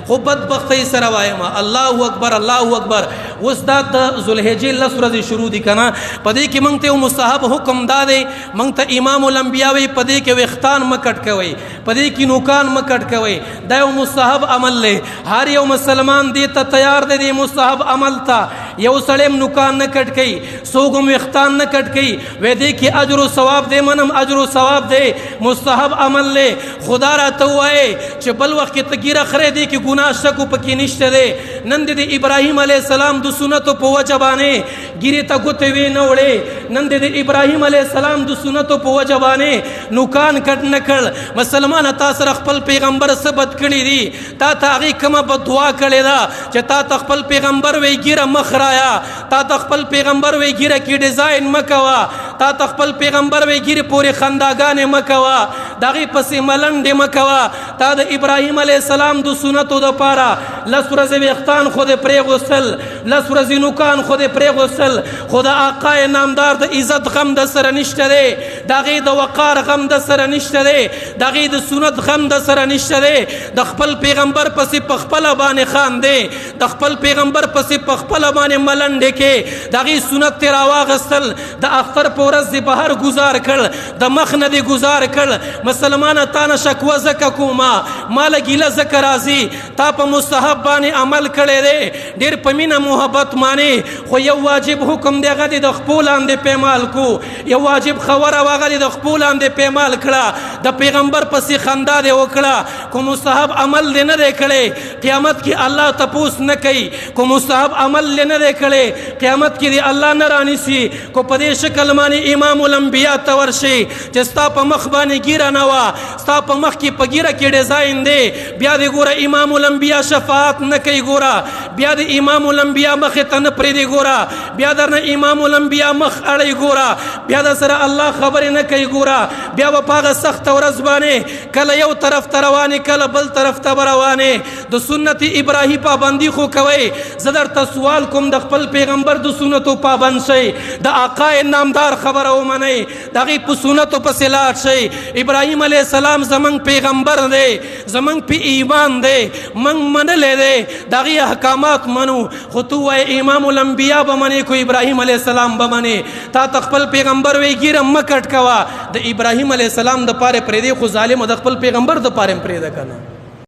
خو بدبختی سره وایم الله اکبر الله اکبر. اوس دا د ذوالحجې 10 ورځې شروع دي کنه، پدې کې مونږ ته مستحب حکم دا دی، مونږ ته امام الانبیاء وی پدې کې وختان مکټ کوي، پدې کې نوکان مکټ کوي. دا یو مستحب عمل له هر یو مسلمان دې ته تیار دی مستحب عمل ته. یو سړی نوکان نه کټ کوي، سوګم وختان نه کټ کوي، وې دې کې اجر او ثواب دی، منم اجر او ثواب دی، مستحب عمل له. خدا را ته وایي چې بل وخت کې تګیره خره دی کې ګناه شکو پکې نشته دی. نن د ابراهیم علیه السلام د سنتو په وجه باندې ګیره ته ګوتې وې نه وړې، نن د ابراهیم علیه السلام د سنتو په وجه باندې نوکان کټ نه کړ. مسلمان تا سره خپل پیغمبر ثبت کړی دی، تا ته هغه کومه بددعا کړې ده چې تا ته خپل پیغمبر وی ګیره مخ رایا، تا ته خپل پیغمبر وی ګیره کې ډیزاین مکوا، تا ته خپل پیغمبر وی ګیره پورې خنداګانې مکوا، دغه پسې ملنډې مکوا. تا د ابراهیم علیه السلام د سنتو د پاره 10 ورځې وختان خود پرې غسل، 10 ورځې نوکان خود پرې غسل. خدا آقا نامدار د عزت غم د سره نشته دی، دغه د وقار غم د سره نشته دی، دغه د سنت غم د سره نشته دی. د خپل پیغمبر پسې په خپل باندې خان دی، د خپل پیغمبر پسې په خپل باندې ملنډې کې دغه سنت تیر واغستل. د اختر په ورځ دی بهر گزار کړ، د مخ نه دی گزار کړ. مسلمان تا نه شکوه زکه کوما، مال ګیله زکه راځي، تا په مستحب باندې عمل کړی دی ډیر په مینه محبت مانی. خو یو واجب حکم دی هغه د خپل اندې پیمال کو، یو واجب خبره واغلی د خپل اندې پیمال کړه، د پیغمبر پسې خندا دی وکړه. کو مستحب عمل دی نه دی کړی قیامت کې الله تپوس نه کوي، کو مستحب عمل دی نه دی کړی قیامت کې دی الله نه رانیسي. کو په دې شکل باندې امام الانبیاء ته ورشي چې ستا په مخ باندې ګیره نه وه، ستا په مخ کې په ګیره کې ډیزاین دی، بیا دې ګوره امام الانبیاء شفاعت نه کوي، ګوره بیا د امام الانبیاء مخې ته نه پرېږدي، ګوره بیا درنه امام الانبیاء مخ اړوي، ګوره بیا در سره الله خبرې نه کوي، ګوره بیا به په هغه سخته ورځ باندې کله یو طرف ته روانې کله بل طرف ته به روانې. د سنت ابراهیم پابندي خو کوئ. زه درته سوال کوم د خپل پیغمبر د سنتو پابند شئ، د آقا نامدار خبره ومنئ، د هغې په سنتو پسې لاړ شئ. ابراهیم علیه السلام زمونږ پیغمبر دی، زمونږ په ایمان دی، موږ منلی دی، د هغې احکامات منو. خو تو وایې امام الانبیاء به منې کو ابراهیم علیه السلام به منې. تا ته خپل پیغمبر وی ګیره مه کټ کوه، د ابراهیم علیه السلام د پاره پرېږدې خو ظالم د خپل پیغمبر د پاره هم پرېږده که نه.